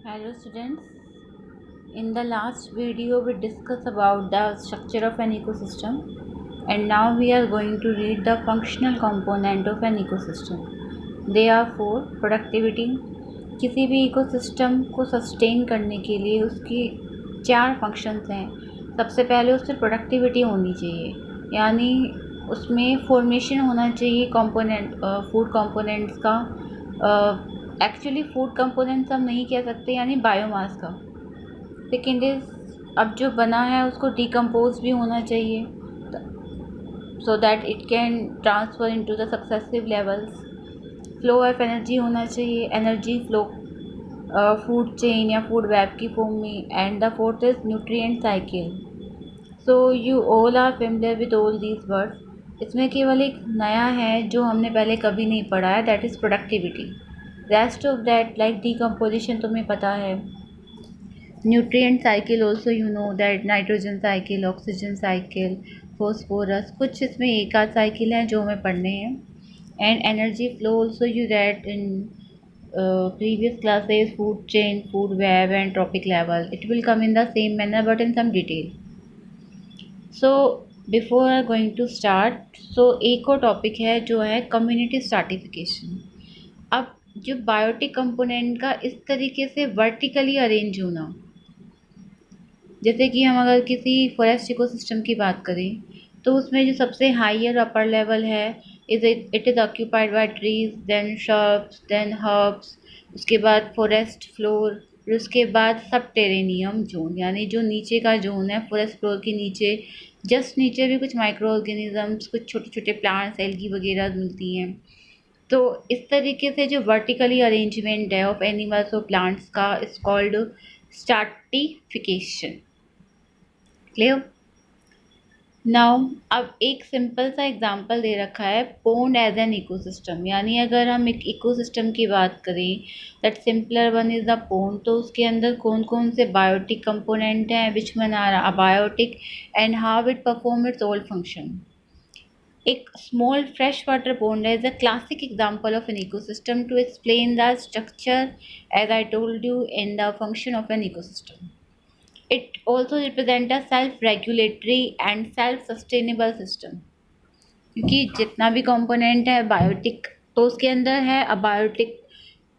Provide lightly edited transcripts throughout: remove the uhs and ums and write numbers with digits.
Hello students, in the last video we discussed about the structure of an ecosystem and now we are going to read the functional component of an ecosystem. They are four. Productivity. किसी भी ecosystem को sustain करने के लिए उसकी चार functions हैं. सबसे पहले उससे प्रोडक्टिविटी होनी चाहिए, यानी उसमें फॉर्मेशन होना चाहिए कंपोनेंट फूड कंपोनेंट्स का. एक्चुअली फूड कंपोनेंट्स हम नहीं कह सकते, यानी बायोमास का. सेकेंड इज, अब जो बना है उसको डिकम्पोज भी होना चाहिए so that it can transfer into the successive levels. Flow of energy होना चाहिए, एनर्जी फ्लो फूड चेन या फूड वेब की फॉर्म में. And the fourth is nutrient cycle. So you all are familiar with all these words. इसमें केवल एक नया है जो हमने पहले कभी नहीं पढ़ा है, that is productivity. Rest of that like decomposition तुम्हें पता है. Nutrient cycle also you know that nitrogen cycle, oxygen cycle, phosphorus, कुछ इसमें एक आध साइकिल हैं जो हमें पढ़ने हैं. And energy flow also you read in previous classes, food chain, food web and trophic level. It will come in the same manner but in some detail. So before going to start, so एक और topic है जो है community stratification. अब जो biotic component का इस तरीके से वर्टिकली अरेंज होना, जैसे कि हम अगर किसी फॉरेस्ट इकोसिस्टम की बात करें तो उसमें जो सबसे हायर अपर लेवल है it is occupied by trees, then shrubs, then herbs, उसके बाद फॉरेस्ट फ्लोर, फिर उसके बाद सब टेरेनियम जोन, यानी जो नीचे का जोन है फॉरेस्ट फ्लोर के नीचे, जस्ट नीचे भी कुछ माइक्रो ऑर्गेनिजम्स, कुछ छोटे छोटे प्लांट्स, एल्गी वगैरह मिलती हैं. तो इस तरीके से जो वर्टिकली अरेंजमेंट है ऑफ एनिमल्स और प्लांट्स का is called stratification. Clear. Now अब एक सिंपल सा एग्जांपल दे रखा है, पोन्ड एज एन इकोसिस्टम. यानी अगर हम एक इकोसिस्टम की बात करें, that simpler one is the pond, तो उसके अंदर कौन कौन से बायोटिक कंपोनेंट हैं, which one are abiotic and how it perform its all function. एक small fresh water pond is a classic example of an ecosystem to explain the structure, as I told you, in the function of an ecosystem. It also represents a self-regulatory and self-sustainable system. क्योंकि जितना भी component है biotic तो उसके अंदर है, abiotic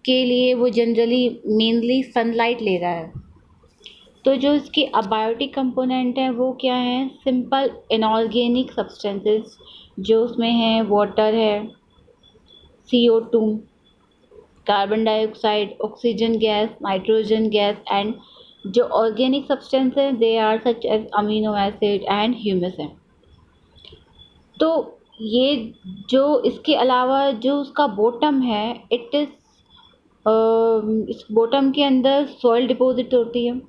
के लिए वो जनरली मेनली सनलाइट ले रहा है. तो जो इसकी अबायोटिक कंपोनेंट है वो क्या है, सिंपल इनऑर्गेनिक सब्सटेंसेस जो उसमें हैं. वाटर है, CO2, carbon dioxide, oxygen gas, nitrogen gas, and जो ऑर्गेनिक सब्सटेंस है they are such as amino acid and humus है. तो ये जो इसके अलावा जो उसका बॉटम है, इट इज़ इस बॉटम के अंदर सॉइल डिपॉजिट होती है.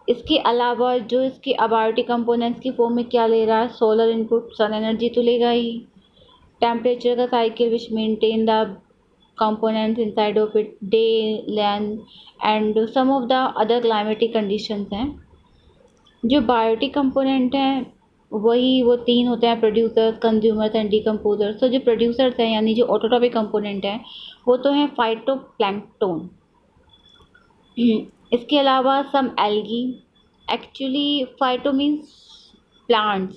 इसके अलावा जो इसके अबायोटिक कंपोनेंट्स की फॉर्म में क्या ले रहा है, सोलर इनपुट, सन एनर्जी तो लेगा ही. टेम्परेचर का cycle which maintain the components inside of it, day, length and some of the other climatic conditions हैं. जो बायोटिक कंपोनेंट हैं वही वो तीन होते हैं, प्रोड्यूसर्स, कंज्यूमर्स एंड डिकम्पोजर्स. तो जो प्रोड्यूसर्स हैं यानी जो ऑटोट्रॉपिक कंपोनेंट हैं वो तो हैं फाइटोप्लैंक्टन. इसके अलावा some algae. Actually phyto means plants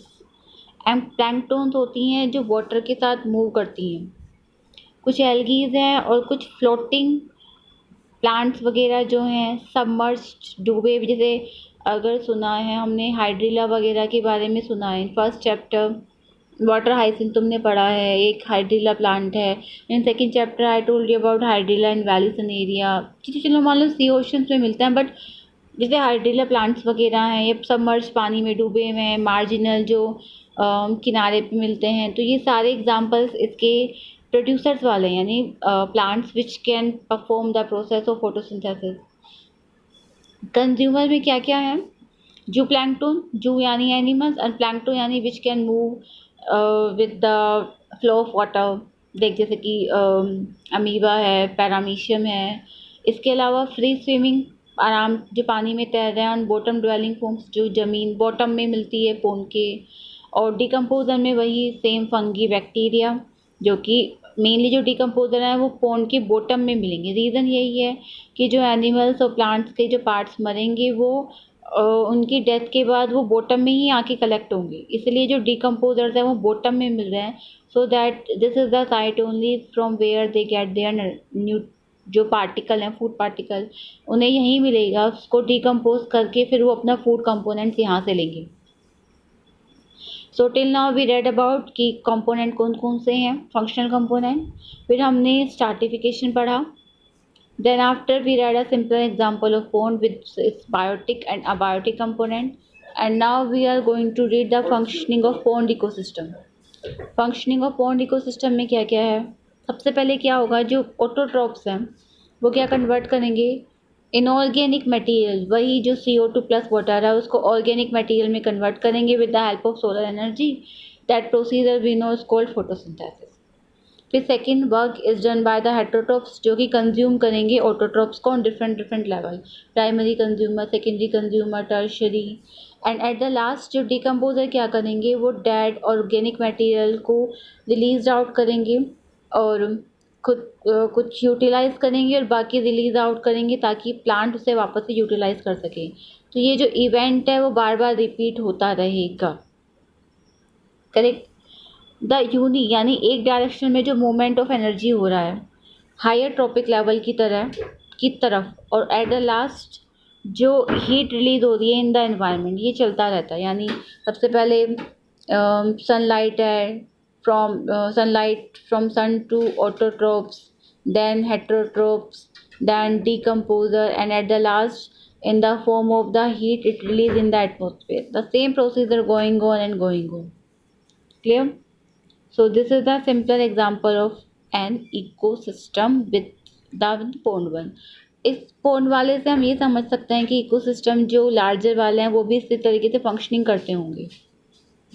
and planktons होती हैं जो वाटर के साथ मूव करती हैं. कुछ एल्गीज हैं और कुछ फ्लोटिंग प्लांट्स वगैरह जो हैं सबमर्ज्ड, डूबे, जैसे अगर सुना है हमने हाइड्रिला वगैरह के बारे में सुना है. फर्स्ट चैप्टर वाटर हाइसिंथ तुमने पढ़ा है, एक हाइड्रिला प्लांट है. In second chapter I told you about hydrilla in vallisneria area. चलो मान लो सी ओशंस में मिलता है, बट जैसे हाइड्रिला प्लांट्स वगैरह हैं ये सबमर्ज पानी में डूबे हुए हैं, मार्जिनल जो किनारे पे मिलते हैं. तो ये सारे एग्जांपल्स इसके प्रोड्यूसर्स वाले हैं, यानी plants which can perform the process of photosynthesis. Consumer में क्या क्या है, जू प्लैंक्टन, जू यानी एनिमल्स, एंड प्लैंक्टन यानी which can move with the flow of water. देख जैसे कि अमीबा है, पैरामीशियम है. इसके अलावा फ्री स्विमिंग, आराम जो पानी में तैर रहे हैं. ऑन बॉटम ड्वेलिंग फॉर्म्स, जो ज़मीन बॉटम में मिलती है पोन के. और डिकम्पोजर में वही सेम फंगी, बैक्टीरिया जो कि मेनली जो डिकम्पोजर हैं वो पोन्ड के बॉटम में मिलेंगे। रीज़न यही है कि जो एनिमल्स और प्लांट्स के जो पार्ट्स मरेंगे वो उनकी डेथ के बाद वो बॉटम में ही आके कलेक्ट होंगे, इसलिए जो डिकम्पोजर्स हैं वो बॉटम में मिल रहे हैं। So that this is the site only from where they get their new जो पार्टिकल हैं, फूड पार्टिकल, उन्हें यहीं मिलेगा। उसको डिकम्पोज करके फिर वो अपना फूड कंपोनेंट्स यहाँ से लेंगे। So till now we read about कि कंपोनेंट कौन कौन से हैं, फंक्शनल कंपोनेंट। फिर हमने स्ट्रैटिफिकेशन पढ़ा। Then after we read a simple example of pond with its biotic and abiotic component. And now we are going to read the functioning of pond ecosystem. Functioning of pond ecosystem में क्या क्या है? सबसे पहले क्या होगा, जो autotrophs हैं वो क्या कन्वर्ट करेंगे, इनऑर्गेनिक मटेरियल, वही जो CO2+ वाटर है उसको ऑर्गेनिक मटेरियल में कन्वर्ट करेंगे with the help of solar energy. That procedure we know is called photosynthesis. फिर second work is done by the heterotrophs, जो कि कंज्यूम करेंगे ऑटोट्रॉप्स को on different different level, primary consumer, secondary consumer, tertiary. And at the last जो decomposer क्या करेंगे, वो dead organic material को रिलीज आउट करेंगे और खुद कुछ यूटिलाइज करेंगे और बाकी रिलीज आउट करेंगे ताकि प्लांट उसे वापस से यूटिलाइज कर सके। तो ये जो इवेंट है वो बार बार रिपीट होता रहेगा। करेक्ट। द यूनि यानी एक डायरेक्शन में जो मूवमेंट ऑफ एनर्जी हो रहा है हायर ट्रॉपिक लेवल की तरफ, और एट द लास्ट जो हीट रिलीज हो रही है इन द एनवायरनमेंट, ये चलता रहता है। यानी सबसे पहले सनलाइट है, sunlight from sun to autotrophs, then heterotrophs, then decomposer, and at the last in the form of the heat it released in the atmosphere. The same procedure going on and going on. Clear? So this is the simpler example of an ecosystem with the pond one. इस pond वाले से हम ये समझ सकते हैं कि ecosystem जो लार्जर वाले हैं वो भी इसी तरीके से फंक्शनिंग करते होंगे।